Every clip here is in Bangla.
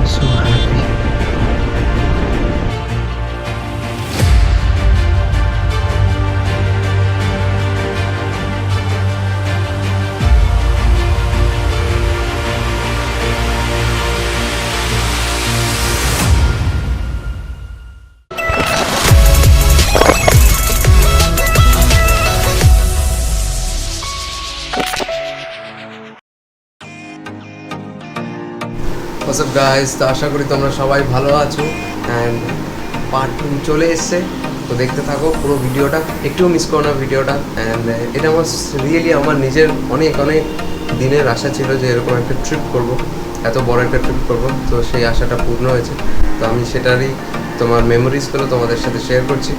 so happy. What's up guys, তো আশা করি তোমরা সবাই ভালো আছো অ্যান্ড পার্ট 2 চলে এসছে, তো দেখতে থাকো পুরো ভিডিওটা, একটুও মিস করো না ভিডিওটা। অ্যান্ড এটা আমার রিয়েলি আমার নিজের অনেক অনেক দিনের আশা ছিল যে এরকম একটা ট্রিপ করব, এত বড় একটা ট্রিপ করব, তো সেই আশাটা পূর্ণ হয়েছে। তো আমি সেটারই তোমার মেমোরিজগুলো তোমাদের সাথে শেয়ার করছি,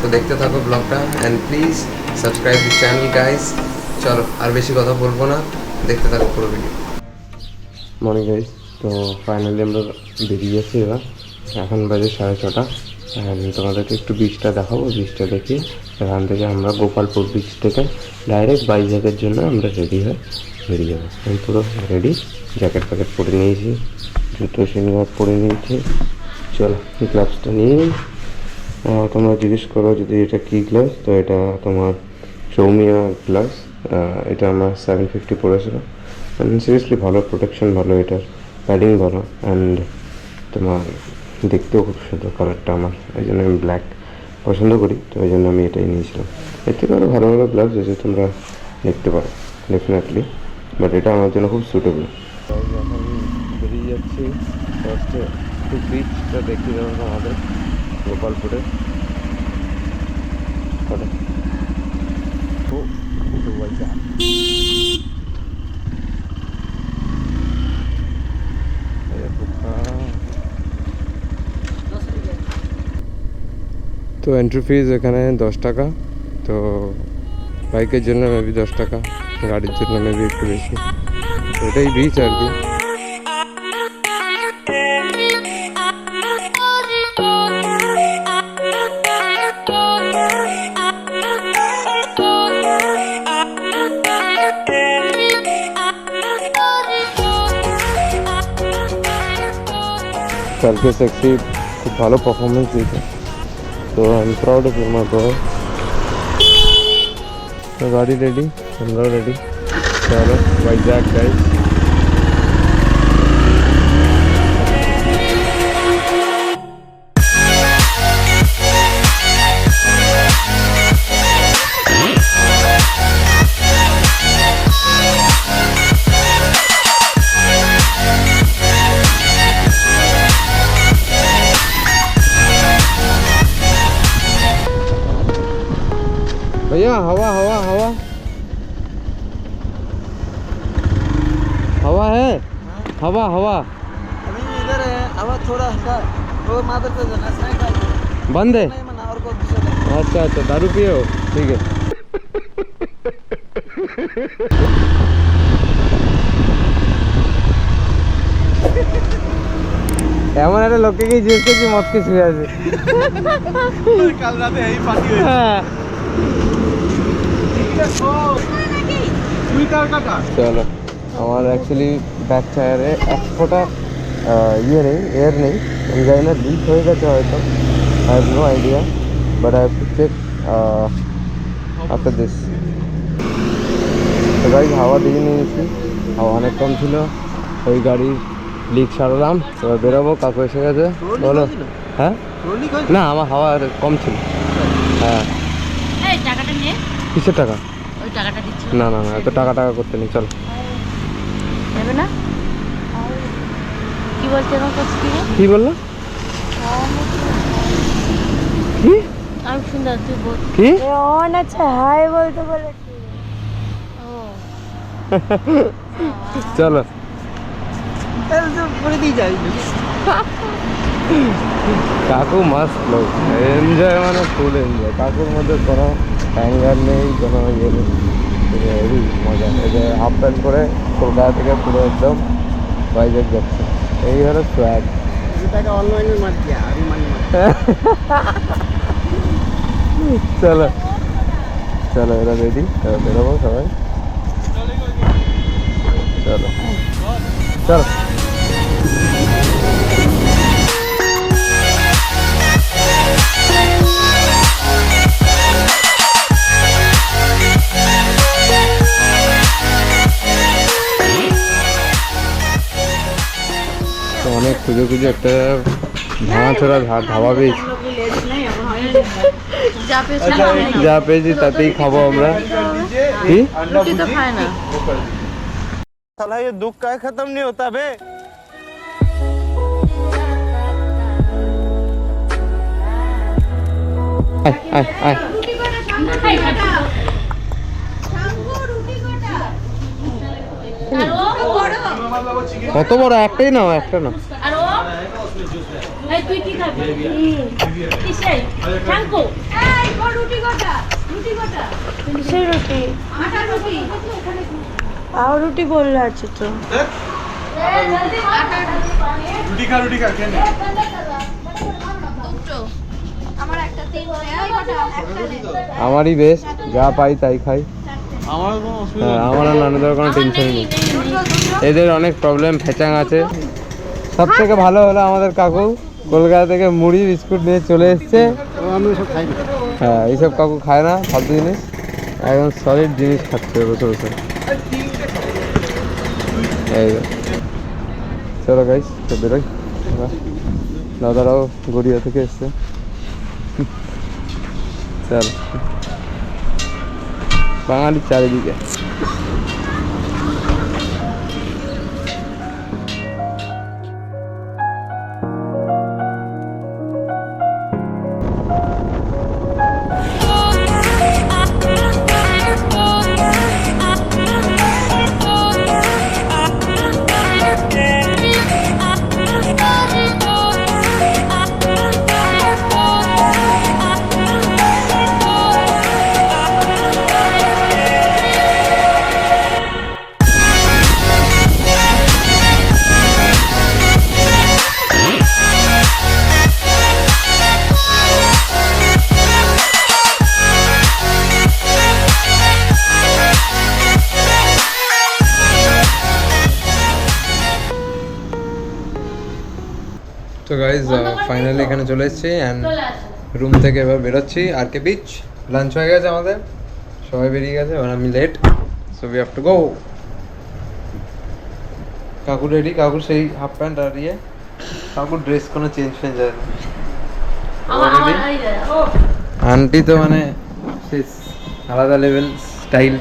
তো দেখতে থাকো ব্লগটা and please subscribe the channel guys. চলো আর বেশি কথা বলবো না, দেখতে থাকো পুরো ভিডিও। মর্নিং গাইজ, তো ফাইনালি আমরা বেরিয়ে যাচ্ছি এবার, এখন বাজে 6:30। তোমাদেরকে একটু বিচটা দেখাবো, বিচটা দেখি এখান থেকে আমরা গোপালপুর বিচ থেকে ডাইরেক্ট বাইজাগের জন্য আমরা রেডি হয়ে বেরিয়ে যাবো। আমি পুরো রেডি, জ্যাকেট ফ্যাকেট পরে নিয়েছি, জুতো সিনগার্ড পরে নিয়েছি। চলো গ্লাভসটা নিয়ে তোমরা জিজ্ঞেস করো যদি এটা কী গ্লাভস, তো এটা তোমার সৌমিয়া গ্লাভস। এটা আমার 750 পড়েছিল। সিরিয়াসলি ভালো প্রোটেকশন, ভালো, এটার প্যাডিং ভালো, অ্যান্ড তোমার দেখতেও খুব সুন্দর কালারটা আমার, এই জন্য আমি ব্ল্যাক পছন্দ করি, তো এই জন্য আমি এটাই নিয়েছিলাম। এর থেকে আরও ভালো ভালো গ্লাভস আছে, তোমরা দেখতে পারো ডেফিনেটলি, বাট এটা আমার জন্য খুব সুটেবল। এখন বেরিয়ে যাচ্ছি, ফার্স্টে একটু বিচটা দেখি যাবো আমাদের গোপালপুরে। তো এন্ট্রি ফিজ এখানে 10 টাকা, তো বাইকের জন্য মেবি 10 টাকা, গাড়ির জন্য মেবি একটু বেশি। এটাই বিচ আর কি। কালকে সেক্সি খুব ভালো পারফরমেন্স দিয়েছে, তো I am proud of you my boy. তো গাড়ি রেডি, আমরাও রেডি, চলো ভাইজাগ গাইস। भैया हवा हवा हवा हवा है, हवा हवा अभी इधर है, हवा थोड़ा सा वो मादर पे बंद है। और को दूसरा अच्छा अच्छा, दारू पिए हो, ठीक है। এমন একটা লোককে কি জিজ্ঞেস করছি মদ কে শুয়ে আছে, কাল রাতে এই পার্টি হয়েছে। হ্যাঁ চলো। আমার অ্যাকচুয়ালি ব্যাক টায়ারে এক ফোঁটা ইয়ে নেই, এয়ার নেই, আমি জানি না লিক হয়ে গেছে হয়তো, I have no idea, but I have to check after this. তো গাড়ি হাওয়া দিয়ে নিয়েছি, হাওয়া অনেক কম ছিল, ওই গাড়ির লিক সারালাম, এবার বেরোবো, কাকু এসে গেছে। বলো। হ্যাঁ না, আমার হাওয়া কম ছিল। হ্যাঁ কিসের টাকা? না না না, এত টাকা টাকা করতে নেই, চল। কি বললো? কি আমি সুন্দর, তুই বল কি অন আছে, হাই বলতে বলে। চলো করে দিয়ে যাই। কাকু মাস্ট লোক, এনজয় মানে ফুল এনজয়, কাকুর মধ্যে কোনো হ্যাঙ্গার নেই, কোনো ইয়ে নেই, হেভি মজা। এটা হাফ প্যান্ট করে কলকাতা থেকে পুরো একদম ভাইজ্যাগ যাচ্ছে, এই হলো সোয়াগ। অনলাইনের মাধ্যমে আমি মানে চলো চলো, এরা রেডি, এবার বেরোবো সবাই, চলো চলো। খুঁজে খুঁজে একটা ভাঙাচোরা ধাবা পেয়েছি। যা পেয়েছি তাতেই খাবো আমরা। কি রুটি তো খায় না। साला ये दुख का खत्म नहीं होता बे। আয় আয় আয়। কত বড়? একটাই নাও, একটা নাও। তুই কি খাবি? কিসের? শাঙ্কু। কিসের রুটি? রুটি বললে আছে তো। রুটি খা কেন? আমারই বেস্ট, যা পাই তাই খাই। আমার কোনো অসুবিধা হ্যাঁ, আমার আর নানুদের কোনো টেনশন নেই। এদের অনেক প্রবলেম ফেচাং আছে। সব থেকে ভালো হলো আমাদের কাকু কলকাতা থেকে মুড়ি বিস্কুট নিয়ে চলে এসছে। আমি সব খাই না। হ্যাঁ, এইসব কাকু খায় না ফালতু জিনিস, একদম সলিড জিনিস খাচ্ছে বসে বসে। এই চলো গাইস, তো বেরোই। দাদারাও গড়িয়া থেকে এসছে। চল, বাঙালির চারিদিকে। তো গাইজ ফাইনালি এখানে চলে এসেছি অ্যান্ড রুম থেকে এবার বেরোচ্ছি আর কে বিচ। লাঞ্চ হয়ে গেছে আমাদের, সবাই বেরিয়ে গেছে, এবার আমি late, so we have to go. কাকু রেডি, কাকুর সেই হাফ প্যান্ট আর ইয়ে, কাকুর ড্রেস কোনো চেঞ্জ ফেঞ্জ হয় না। আন্টি তো মানে সেই আলাদা লেভেল স্টাইল,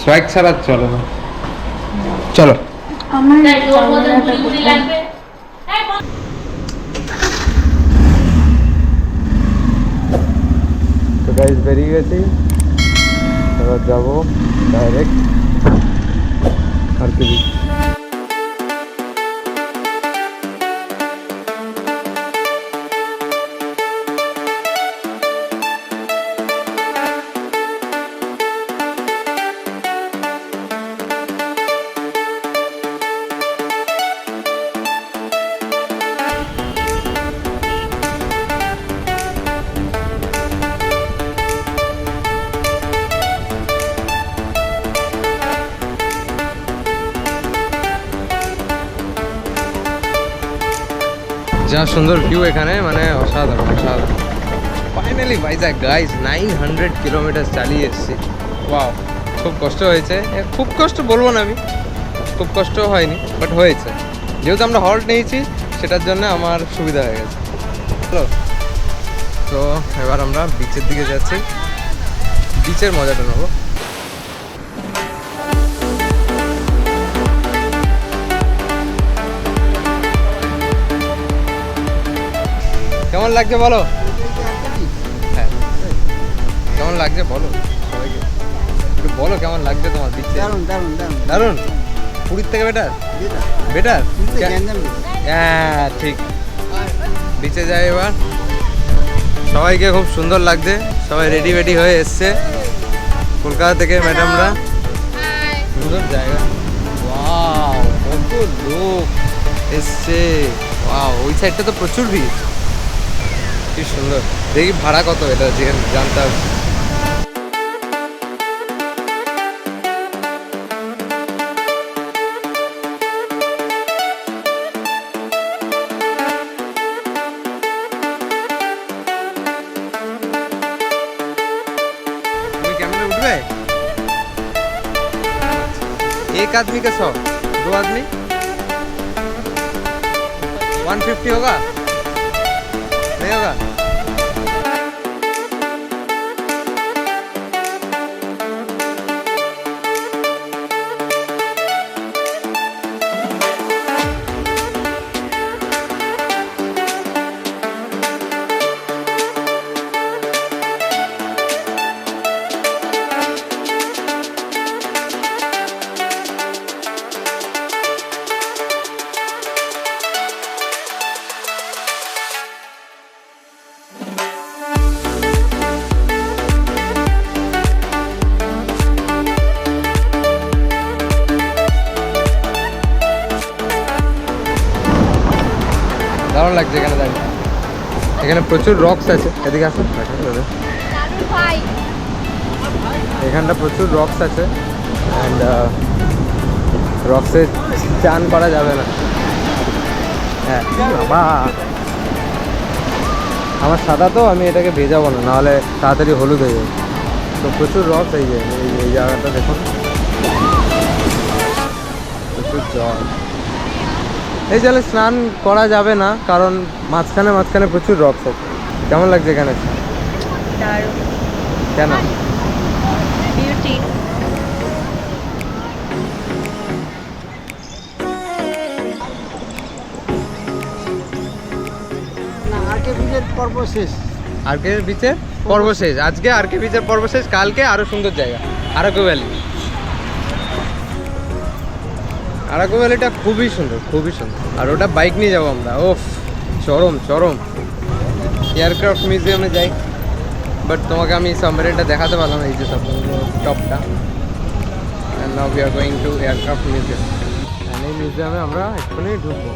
সোয়াগ ছাড়া চলে না। চলো তো গাইজ বেরিয়ে গেছি, এবার যাবো ডাইরেক্ট আর কি। যা সুন্দর ভিউ এখানে, মানে অসাধারণ অসাধারণ। ফাইনালি ভাইজ্যাক গাইস 900 কিলোমিটার চালিয়ে এসেছি। ওয়াও, খুব কষ্ট হয়েছে। খুব কষ্ট বলবো না আমি, খুব কষ্ট হয়নি, বাট হয়েছে। যেহেতু আমরা হল্ট নিয়েছি সেটার জন্য আমার সুবিধা হয়ে গেছে। চলো, তো এবার আমরা বিচের দিকে যাচ্ছি, বিচের মজাটা নেবো। কেমন লাগছে বলো? হ্যাঁ, কেমন লাগছে বলো সবাইকে, একটু বলো কেমন লাগছে তোমার বিচে? দারুন দারুন দারুন দারুণ, পুরীর থেকে বেটার? বেটার, হ্যাঁ ঠিক। বিচে যাই এবার, সবাইকে খুব সুন্দর লাগছে, সবাই রেডি বেডি হয়ে এসছে কলকাতা থেকে ম্যাডামরা। সুন্দর জায়গা, ওয়াও কত লোক এসছে, ওয়াও ওই সাইডটা তো প্রচুর ভিড়, কি সুন্দর। দেখি ভাড়া কত এটা জানতে হবে। তুমি कैमरे उठবে? एक आदमी का 100, 2 आदमी 150 होगा नहीं होगा দারুণ লাগছে এখানে দাঁড়িয়ে এখানে প্রচুর রক্স আছে এদিকে আসুন এখানটা প্রচুর রক্স আছে অ্যান্ড রক্সে চান করা যাবে না হ্যাঁ বাবা আমার সাদা তো আমি এটাকে ভেজাবো না নাহলে তাড়াতাড়ি হলুদ হয়ে যাবে তো প্রচুর রক্স এই যে এই জায়গাটা দেখুন প্রচুর জল এই জলে স্নান করা যাবে না কারণ মাঝখানে মাঝখানে প্রচুর রক্স আছে কেমন লাগছে এখানে কেন বিউটি না আরকে বিচের পর্ব শেষ আরকে বিচের পর্ব শেষ আজকে আরকে বিচের পর্ব শেষ কালকে আরো সুন্দর জায়গা আরাকু ভ্যালি আরাকু ভ্যালিটা খুবই সুন্দর আর ওটা বাইক নিয়ে যাবো আমরা ওফ চরম চরম এয়ারক্রাফট মিউজিয়ামে যাই বাট তোমাকে আমি সাবমেরিনটা দেখাতে পারলাম এই যে সব টপটা and now we are going to aircraft museum and এই মিউজিয়ামে আমরা এক্ষুনি ঢুকবো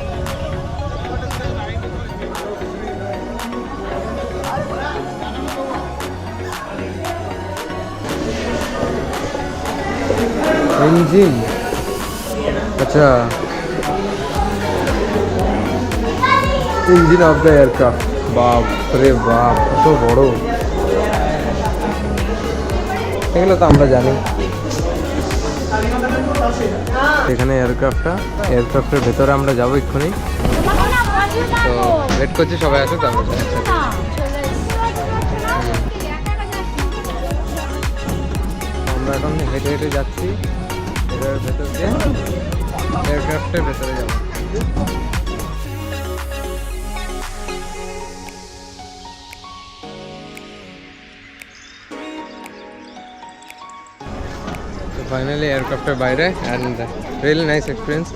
इंजन अच्छा इंजन ऑफ द एयरक्राफ्ट बाप रे बाप কত বড় এগুলো তো আমরা জানি এখানে এয়ারক্রাফটের ভেতরে আমরা যাবো এক্ষুনি তো ওয়েট করছি সবাই আসুক তো আমরা আমরা এখন হেঁটে হেঁটে যাচ্ছি এটার ভেতর দিয়ে এয়ারক্রাফটের ভেতরে যাবো তো ফাইনালি এয়ারক্রাফটের বাইরে অ্যান্ড রিয়েলি নাইস এক্সপিরিয়েন্স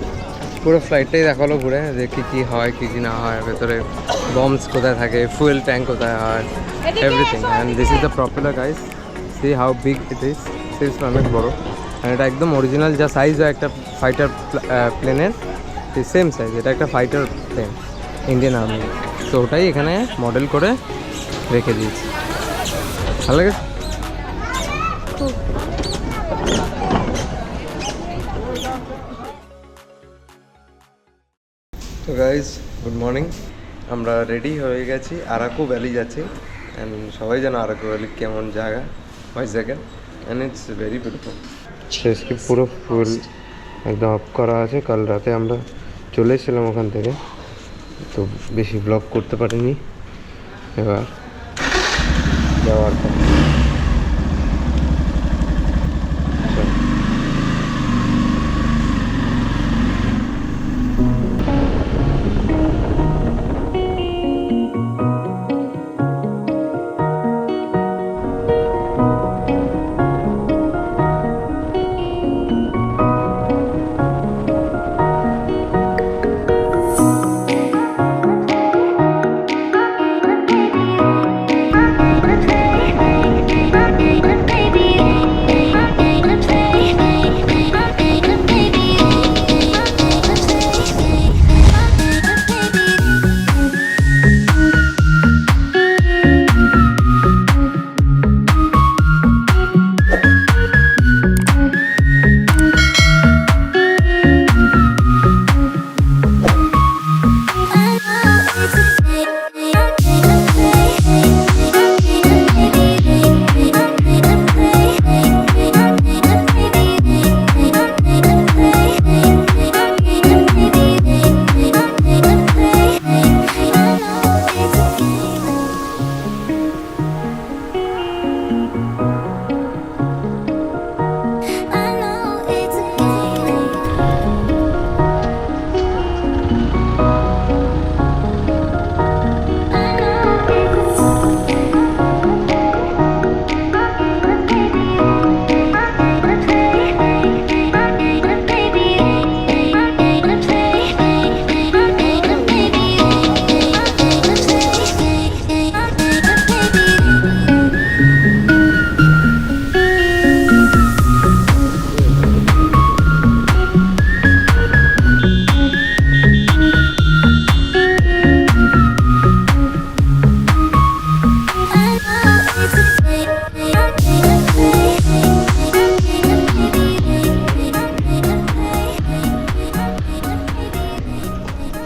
পুরো ফ্লাইটটাই দেখালো ঘুরে যে কী হয় কী না হয় ভেতরে বম্বস কোথায় থাকে ফুয়েল ট্যাঙ্ক কোথায় হয় everything and this is the propeller guys C how big it is seriously অনেক বড়ো আর এটা একদম অরিজিনাল যা সাইজ হয় একটা ফাইটার প্লেনের সেম সাইজ এটা একটা ফাইটার প্লেন ইন্ডিয়ান আর্মি তো ওটাই এখানে মডেল করে রেখে দিয়েছি ভালো লাগে তো গাইজ গুড মর্নিং আমরা রেডি হয়ে গেছি আরাকু ভ্যালি যাচ্ছি অ্যান্ড সবাই জানো আরাকু ভ্যালি কেমন জায়গা ভাইজ্যাগে অ্যান্ড ইটস ভেরি বিউটিফুল শেষকে পুরো ফুল একদম অফ করা আছে কাল রাতে আমরা চলে এসেছিলাম ওখান থেকে তো বেশি ব্লগ করতে পারিনি এবার যাওয়ার পর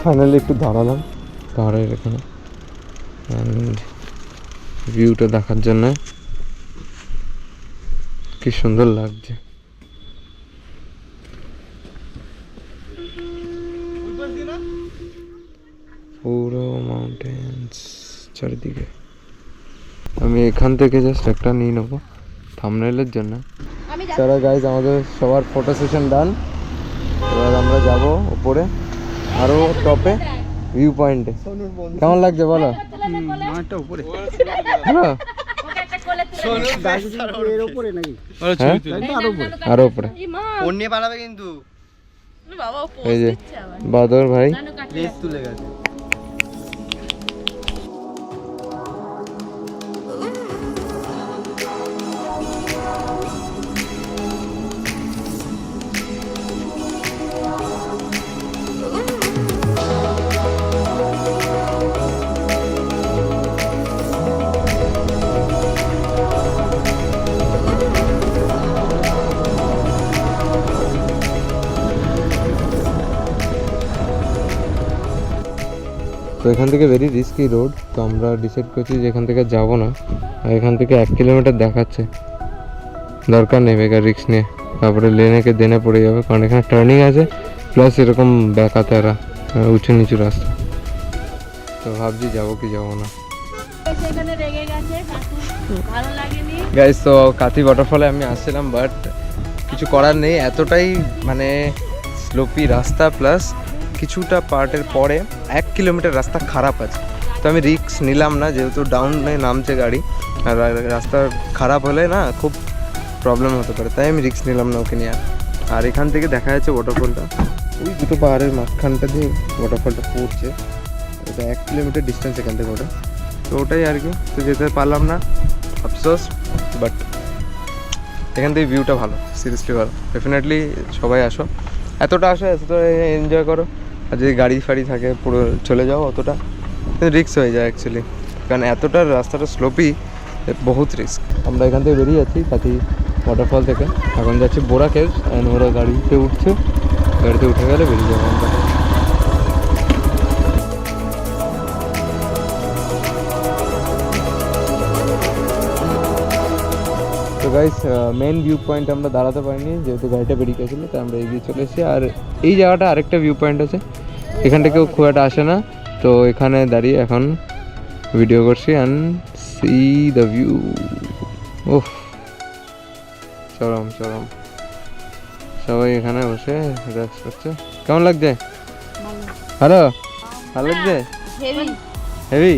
ফাইনালি একটু দাঁড়ালাম পাহাড়ের এখানে অ্যান্ড ভিউটা দেখার জন্য। কি সুন্দর লাগছে। পুরো মাউন্টেন্স চারিদিকে। আমি এখান থেকে জাস্ট একটা নিয়ে নেবো থাম্বনেইলের জন্য। চলো গাইজ, আমাদের সবার ফটো সেশন ডান। এবার আমরা যাব উপরে আরো টপে ভিউ পয়েন্টে। কেমন লাগছে বলো? হ্যালো, আরো উপরে কিন্তু এই যে বাদর ভাই। তুলে গেছে। তো এখান থেকে ভেরি রিস্কি রোড, তো আমরা ডিসাইড করছি যে এখান থেকে যাব না। আর এখান থেকে 1 কিলোমিটার দেখাচ্ছে, দরকার নেই বেকার রিস্ক নিয়ে। তারপরে লেনেকে দেনে পড়ে যাবে, কারণ এখানে টার্নিং আছে প্লাস এরকম ব্যাকাতেরা উঁচু নিচু রাস্তা। তো ভাবছি যাবো কি যাবো না। গাইস, তো কাতি ওয়াটারফলে আমি আসছিলাম, বাট কিছু করার নেই, এতটাই মানে স্লোপি রাস্তা প্লাস কিছুটা পার্টের পরে 1 কিলোমিটার রাস্তা খারাপ আছে। তো আমি রিস্ক নিলাম না, যেহেতু ডাউনে নামছে গাড়ি আর রাস্তা খারাপ হলে না খুব প্রবলেম হতে পারে, তাই আমি রিস্ক নিলাম না ওকে নিয়ে। আর এখান থেকে দেখা যাচ্ছে ওয়াটারফলটা, ওই দুটো পাহাড়ের মাঝখানটা দিয়ে ওয়াটারফলটা পড়ছে। ওটা 1 কিলোমিটার ডিস্টেন্স এখান থেকে ওটা, তো ওটাই আর কি। তো যেতে পারলাম না, আফসোস। বাট এখান থেকে ভিউটা ভালো, সিরিয়াসলি ভালো। ডেফিনেটলি সবাই আসো, এতটা আসো, এতটা এনজয় করো। আর যদি গাড়ি ফাড়ি থাকে পুরো চলে যাও, অতটা রিস্ক হয়ে যায় অ্যাকচুয়ালি, কারণ এতটা রাস্তাটা স্লোপি, বহুত রিস্ক। আমরা এখান থেকে বেরিয়ে যাচ্ছি কাতি ওয়াটারফল থেকে, এখন যাচ্ছি বোরা কেভস। অ্যান্ড ওরা গাড়িতে উঠছে, গাড়িতে উঠে গেলে বেরিয়ে যাবো আমরা। তো গাইস, মেন ভিউ পয়েন্ট আমরা দাঁড়াতে পারিনি, যেহেতু গাড়িটা বেরিয়ে গেছিলো, তাই আমরা এগিয়ে চলে এসেছি। আর এই জায়গাটা আরেকটা ভিউ পয়েন্ট আছে, এখানটা কেউ খুব একটা আসে না, তো এখানে দাঁড়িয়ে এখন ভিডিও করছি অ্যান্ড সি দ্য ভিউ। ওহ, চরম চরম। সবাই এখানে বসে রিল্যাক্স করছে। কেমন লাগছে? হ্যালো, ভালো লাগছে? Heavy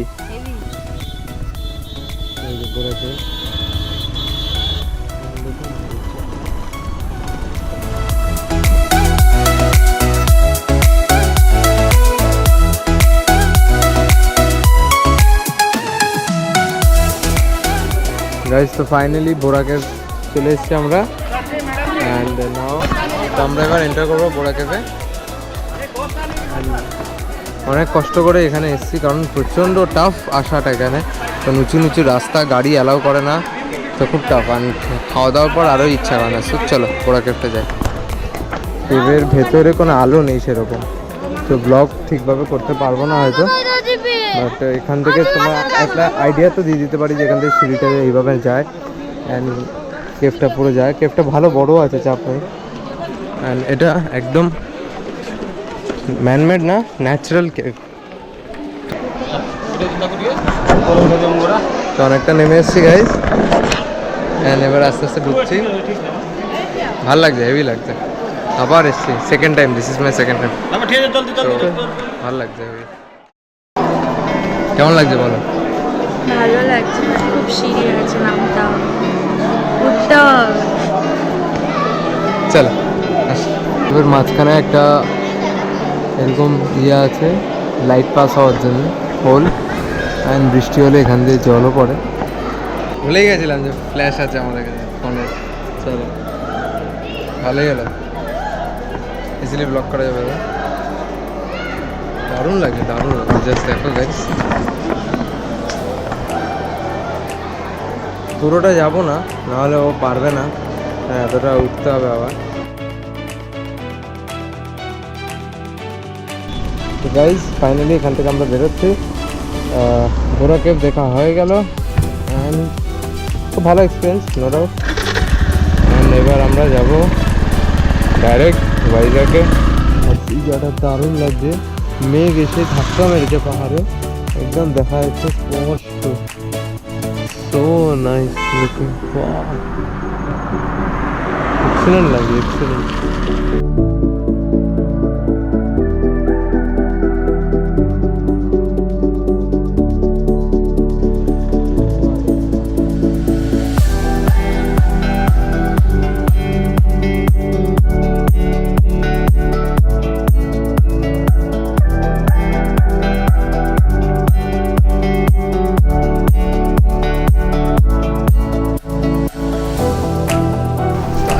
guys. তো ফাইনালি বোরা কেভ চলে এসেছি আমরা, অ্যান্ড নাও তো আমরা এবার এন্টার করবো বোরা কেভে। অনেক কষ্ট করে এখানে এসেছি, কারণ প্রচণ্ড টাফ আসাটা এখানে, তো নিচু নিচু রাস্তা, গাড়ি অ্যালাউ করে না, তো খুব টাফ। আর খাওয়া দাওয়ার পর আরও ইচ্ছা হয় না। চলো বোরা কেভটা যাই। কেভের ভেতরে কোনো আলো নেই সেরকম, তো ব্লগ ঠিকভাবে করতে পারবো না হয়তো, বাট এখান থেকে তোমার একটা আইডিয়া তো দিয়ে দিতে পারি যে এখান থেকে সিঁড়িটা এইভাবে যায় অ্যান্ড কেভটা পুরো যায়। কেভটা ভালো বড় আছে, চাপ নেই। অ্যান্ড এটা একদম ম্যানমেড না, ন্যাচারাল কেভ। তো অনেকটা নেমে এসেছি গাইজ, অ্যান্ড এবার আস্তে আস্তে ঢুকছি। ভালো লাগছে, হেভি লাগছে। আবার এসেছি, second time, this is my second time. ভালো লাগছে হেভি। কেমন লাগছে বলো? ভালো লাগছে, খুব সিঁড়ি আছে, নামতে হবে, উঠতে হবে। চলো এবার মাঝখানে একটা এরকম ইয়ে আছে লাইট পাস হওয়ার জন্য, হোল। অ্যান্ড বৃষ্টি হলে এখান দিয়ে জলও পড়ে। ভুলেই গেছিলাম যে ফ্ল্যাশ আছে আমাদের কাছে ফোনে। চলো, ভালোই হলো, ইজিলি ব্লক করা যাবে। দারুণ লাগে, দারুণ লাগে। জাস্ট দেখো গাইস, পুরোটা যাবো না, নাহলে ও পারবে না, এতটা উঠতে হবে আবার। তো গাইজ ফাইনালি এখান থেকে আমরা বেরোচ্ছি। ঘোড়া কেভ দেখা হয়ে গেল অ্যান্ড খুব ভালো এক্সপিরিয়েন্স নো ডাউট। অ্যান্ড এবার আমরা যাব ডাইরেক্ট ভাইজাগে। আর এই জায়গাটা দারুণ লাগছে, মেঘ এসে ধাক্কা মেরেছে পাহাড়ে, একদম দেখা যাচ্ছে স্পষ্ট। সো নাইস লুকিং, এক্সেলেন্ট লাগছে, এক্সেলেন্ট।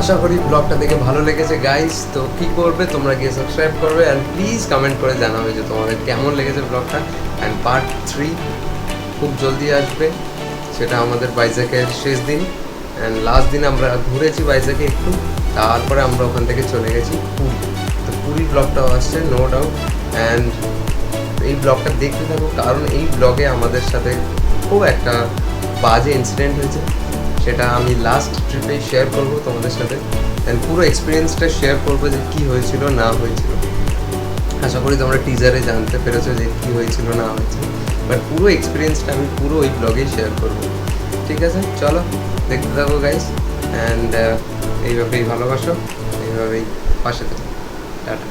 আশা করি ব্লগটা দেখে ভালো লেগেছে গাইস। তো কি করবে, তোমরা গিয়ে সাবস্ক্রাইব করবে অ্যান্ড প্লিজ কমেন্ট করে জানাবে যে তোমাদের কেমন লেগেছে ব্লগটা। অ্যান্ড পার্ট 3 খুব জলদি আসবে, সেটা আমাদের ভাইজ্যাকের শেষ দিন অ্যান্ড লাস্ট দিন আমরা ঘুরেছি ভাইজ্যাকে একটু, তারপরে আমরা ওখান থেকে চলে গেছি পুরী। তো পুরী ব্লগটাও আসছে নো ডাউট। অ্যান্ড এই ব্লগটা দেখতে থাকো, কারণ এই ব্লগে আমাদের সাথে খুব একটা বাজে ইনসিডেন্ট হয়েছে, সেটা আমি লাস্ট ট্রিপে শেয়ার করব তোমাদের সাথে। অ্যান্ড পুরো এক্সপিরিয়েন্সটা শেয়ার করবো যে কী হয়েছিল না হয়েছিল। আশা করি তোমরা টিজারে জানতে পেরেছো যে কী হয়েছিল না হয়েছিল, বাট পুরো এক্সপিরিয়েন্সটা আমি পুরো ওই ব্লগেই শেয়ার করবো। ঠিক আছে, চলো দেখতে থাকো গাইস। অ্যান্ড এইভাবেই ভালোবাসো, এইভাবেই পাশে থাকো। টাটা।